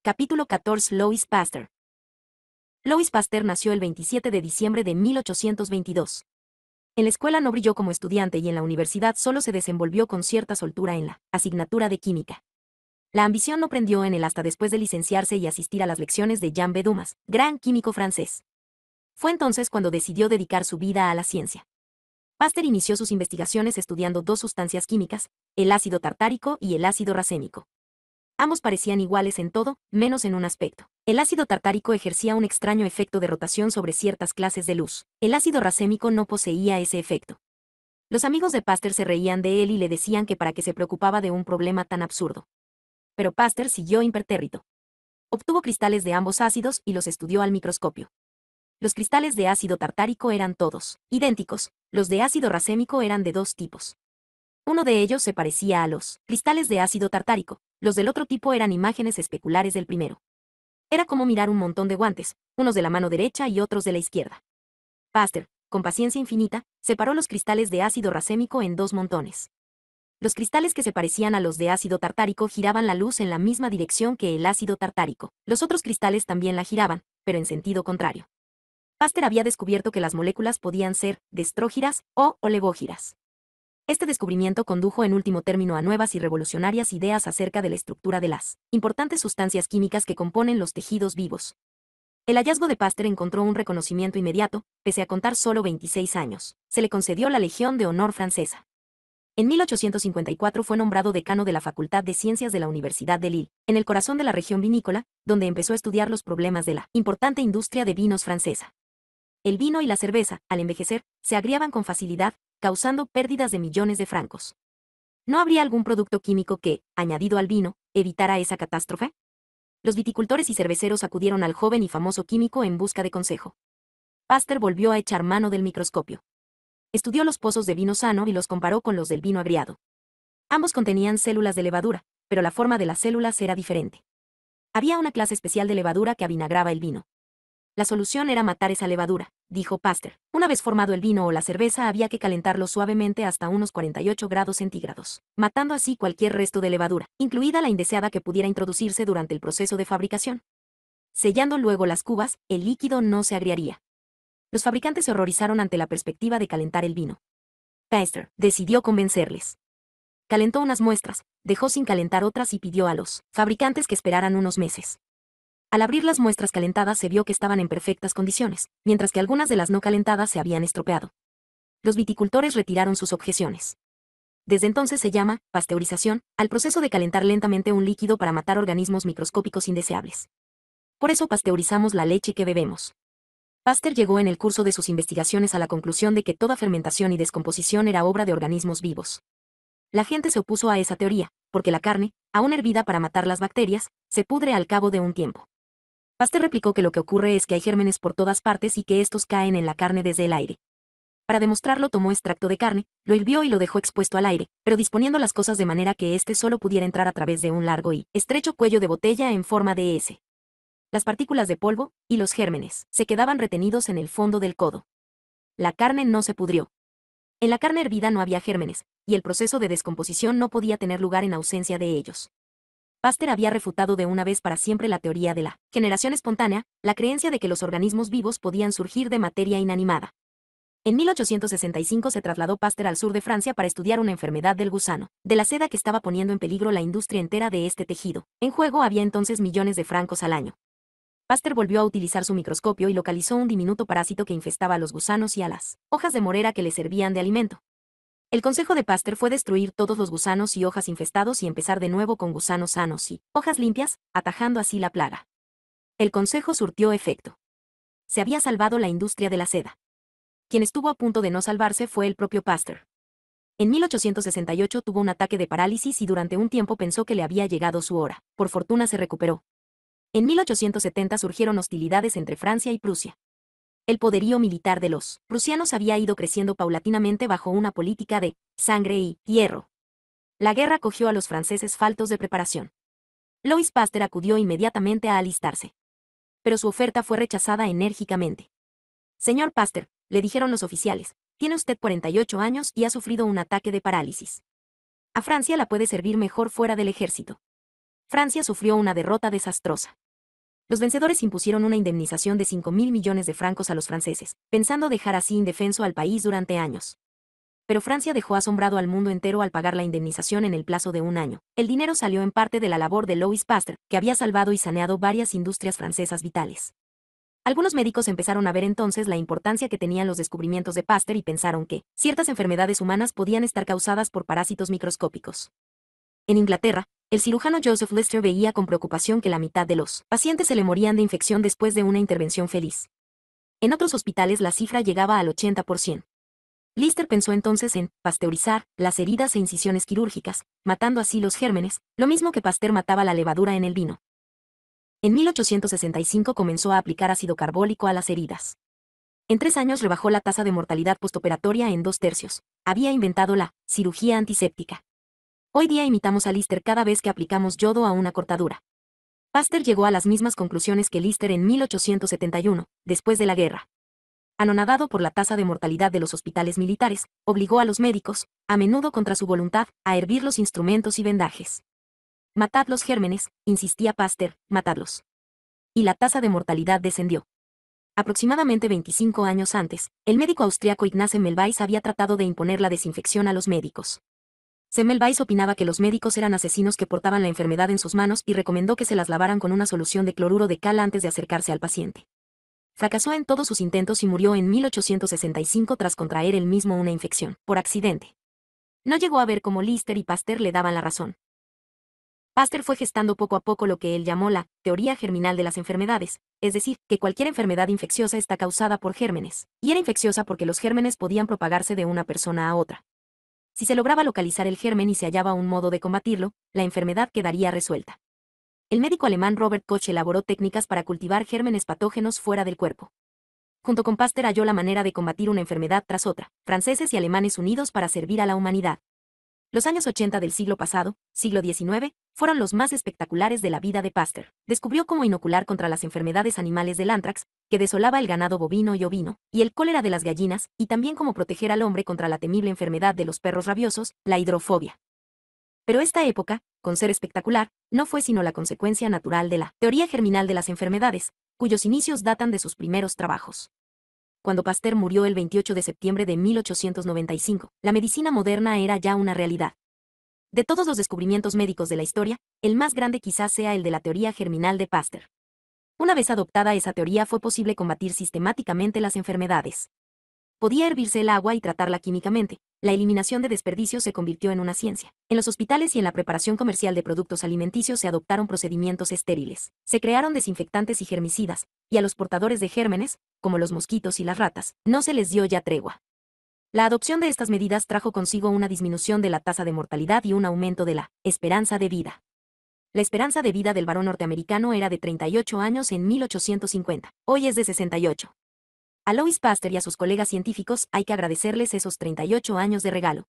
Capítulo 14. Louis Pasteur. Louis Pasteur nació el 27 de diciembre de 1822. En la escuela no brilló como estudiante y en la universidad solo se desenvolvió con cierta soltura en la asignatura de química. La ambición no prendió en él hasta después de licenciarse y asistir a las lecciones de Jean B. Dumas, gran químico francés. Fue entonces cuando decidió dedicar su vida a la ciencia. Pasteur inició sus investigaciones estudiando dos sustancias químicas, el ácido tartárico y el ácido racémico. Ambos parecían iguales en todo, menos en un aspecto. El ácido tartárico ejercía un extraño efecto de rotación sobre ciertas clases de luz. El ácido racémico no poseía ese efecto. Los amigos de Pasteur se reían de él y le decían que para qué se preocupaba de un problema tan absurdo. Pero Pasteur siguió impertérrito. Obtuvo cristales de ambos ácidos y los estudió al microscopio. Los cristales de ácido tartárico eran todos idénticos, los de ácido racémico eran de dos tipos. Uno de ellos se parecía a los cristales de ácido tartárico, los del otro tipo eran imágenes especulares del primero. Era como mirar un montón de guantes, unos de la mano derecha y otros de la izquierda. Pasteur, con paciencia infinita, separó los cristales de ácido racémico en dos montones. Los cristales que se parecían a los de ácido tartárico giraban la luz en la misma dirección que el ácido tartárico. Los otros cristales también la giraban, pero en sentido contrario. Pasteur había descubierto que las moléculas podían ser destrógiras o oligógiras. Este descubrimiento condujo en último término a nuevas y revolucionarias ideas acerca de la estructura de las importantes sustancias químicas que componen los tejidos vivos. El hallazgo de Pasteur encontró un reconocimiento inmediato, pese a contar solo 26 años. Se le concedió la Legión de Honor francesa. En 1854 fue nombrado decano de la Facultad de Ciencias de la Universidad de Lille, en el corazón de la región vinícola, donde empezó a estudiar los problemas de la importante industria de vinos francesa. El vino y la cerveza, al envejecer, se agriaban con facilidad, causando pérdidas de millones de francos. ¿No habría algún producto químico que, añadido al vino, evitara esa catástrofe? Los viticultores y cerveceros acudieron al joven y famoso químico en busca de consejo. Pasteur volvió a echar mano del microscopio. Estudió los pozos de vino sano y los comparó con los del vino agriado. Ambos contenían células de levadura, pero la forma de las células era diferente. Había una clase especial de levadura que avinagraba el vino. La solución era matar esa levadura, dijo Pasteur. Una vez formado el vino o la cerveza había que calentarlo suavemente hasta unos 48 grados centígrados, matando así cualquier resto de levadura, incluida la indeseada que pudiera introducirse durante el proceso de fabricación. Sellando luego las cubas, el líquido no se agriaría. Los fabricantes se horrorizaron ante la perspectiva de calentar el vino. Pasteur decidió convencerles. Calentó unas muestras, dejó sin calentar otras y pidió a los fabricantes que esperaran unos meses. Al abrir las muestras calentadas se vio que estaban en perfectas condiciones, mientras que algunas de las no calentadas se habían estropeado. Los viticultores retiraron sus objeciones. Desde entonces se llama pasteurización al proceso de calentar lentamente un líquido para matar organismos microscópicos indeseables. Por eso pasteurizamos la leche que bebemos. Pasteur llegó en el curso de sus investigaciones a la conclusión de que toda fermentación y descomposición era obra de organismos vivos. La gente se opuso a esa teoría, porque la carne, aún hervida para matar las bacterias, se pudre al cabo de un tiempo. Pasteur replicó que lo que ocurre es que hay gérmenes por todas partes y que estos caen en la carne desde el aire. Para demostrarlo tomó extracto de carne, lo hirvió y lo dejó expuesto al aire, pero disponiendo las cosas de manera que éste solo pudiera entrar a través de un largo y estrecho cuello de botella en forma de S. Las partículas de polvo, y los gérmenes, se quedaban retenidos en el fondo del codo. La carne no se pudrió. En la carne hervida no había gérmenes, y el proceso de descomposición no podía tener lugar en ausencia de ellos. Pasteur había refutado de una vez para siempre la teoría de la generación espontánea, la creencia de que los organismos vivos podían surgir de materia inanimada. En 1865 se trasladó Pasteur al sur de Francia para estudiar una enfermedad del gusano, de la seda que estaba poniendo en peligro la industria entera de este tejido. En juego había entonces millones de francos al año. Pasteur volvió a utilizar su microscopio y localizó un diminuto parásito que infestaba a los gusanos y a las hojas de morera que le servían de alimento. El consejo de Pasteur fue destruir todos los gusanos y hojas infestados y empezar de nuevo con gusanos sanos y hojas limpias, atajando así la plaga. El consejo surtió efecto. Se había salvado la industria de la seda. Quien estuvo a punto de no salvarse fue el propio Pasteur. En 1868 tuvo un ataque de parálisis y durante un tiempo pensó que le había llegado su hora. Por fortuna se recuperó. En 1870 surgieron hostilidades entre Francia y Prusia. El poderío militar de los prusianos había ido creciendo paulatinamente bajo una política de sangre y hierro. La guerra cogió a los franceses faltos de preparación. Louis Pasteur acudió inmediatamente a alistarse. Pero su oferta fue rechazada enérgicamente. Señor Pasteur, le dijeron los oficiales, tiene usted 48 años y ha sufrido un ataque de parálisis. A Francia la puede servir mejor fuera del ejército. Francia sufrió una derrota desastrosa. Los vencedores impusieron una indemnización de 5.000 millones de francos a los franceses, pensando dejar así indefenso al país durante años. Pero Francia dejó asombrado al mundo entero al pagar la indemnización en el plazo de un año. El dinero salió en parte de la labor de Louis Pasteur, que había salvado y saneado varias industrias francesas vitales. Algunos médicos empezaron a ver entonces la importancia que tenían los descubrimientos de Pasteur y pensaron que ciertas enfermedades humanas podían estar causadas por parásitos microscópicos. En Inglaterra, el cirujano Joseph Lister veía con preocupación que la mitad de los pacientes se le morían de infección después de una intervención feliz. En otros hospitales la cifra llegaba al 80%. Lister pensó entonces en pasteurizar las heridas e incisiones quirúrgicas, matando así los gérmenes, lo mismo que Pasteur mataba la levadura en el vino. En 1865 comenzó a aplicar ácido carbólico a las heridas. En 3 años rebajó la tasa de mortalidad postoperatoria en 2/3. Había inventado la cirugía antiséptica. Hoy día imitamos a Lister cada vez que aplicamos yodo a una cortadura. Pasteur llegó a las mismas conclusiones que Lister en 1871, después de la guerra. Anonadado por la tasa de mortalidad de los hospitales militares, obligó a los médicos, a menudo contra su voluntad, a hervir los instrumentos y vendajes. Matad los gérmenes, insistía Pasteur, matadlos. Y la tasa de mortalidad descendió. Aproximadamente 25 años antes, el médico austriaco Ignaz Semmelweis había tratado de imponer la desinfección a los médicos. Semmelweis opinaba que los médicos eran asesinos que portaban la enfermedad en sus manos y recomendó que se las lavaran con una solución de cloruro de cal antes de acercarse al paciente. Fracasó en todos sus intentos y murió en 1865 tras contraer él mismo una infección, por accidente. No llegó a ver cómo Lister y Pasteur le daban la razón. Pasteur fue gestando poco a poco lo que él llamó la teoría germinal de las enfermedades, es decir, que cualquier enfermedad infecciosa está causada por gérmenes, y era infecciosa porque los gérmenes podían propagarse de una persona a otra. Si se lograba localizar el germen y se hallaba un modo de combatirlo, la enfermedad quedaría resuelta. El médico alemán Robert Koch elaboró técnicas para cultivar gérmenes patógenos fuera del cuerpo. Junto con Pasteur halló la manera de combatir una enfermedad tras otra, franceses y alemanes unidos para servir a la humanidad. Los años 80 del siglo pasado, siglo XIX, fueron los más espectaculares de la vida de Pasteur. Descubrió cómo inocular contra las enfermedades animales del antrax, que desolaba el ganado bovino y ovino, y el cólera de las gallinas, y también cómo proteger al hombre contra la temible enfermedad de los perros rabiosos, la hidrofobia. Pero esta época, con ser espectacular, no fue sino la consecuencia natural de la teoría germinal de las enfermedades, cuyos inicios datan de sus primeros trabajos. Cuando Pasteur murió el 28 de septiembre de 1895, la medicina moderna era ya una realidad. De todos los descubrimientos médicos de la historia, el más grande quizás sea el de la teoría germinal de Pasteur. Una vez adoptada esa teoría fue posible combatir sistemáticamente las enfermedades. Podía hervirse el agua y tratarla químicamente. La eliminación de desperdicios se convirtió en una ciencia. En los hospitales y en la preparación comercial de productos alimenticios se adoptaron procedimientos estériles. Se crearon desinfectantes y germicidas, y a los portadores de gérmenes, como los mosquitos y las ratas, no se les dio ya tregua. La adopción de estas medidas trajo consigo una disminución de la tasa de mortalidad y un aumento de la esperanza de vida. La esperanza de vida del varón norteamericano era de 38 años en 1850. Hoy es de 68. A Louis Pasteur y a sus colegas científicos hay que agradecerles esos 38 años de regalo.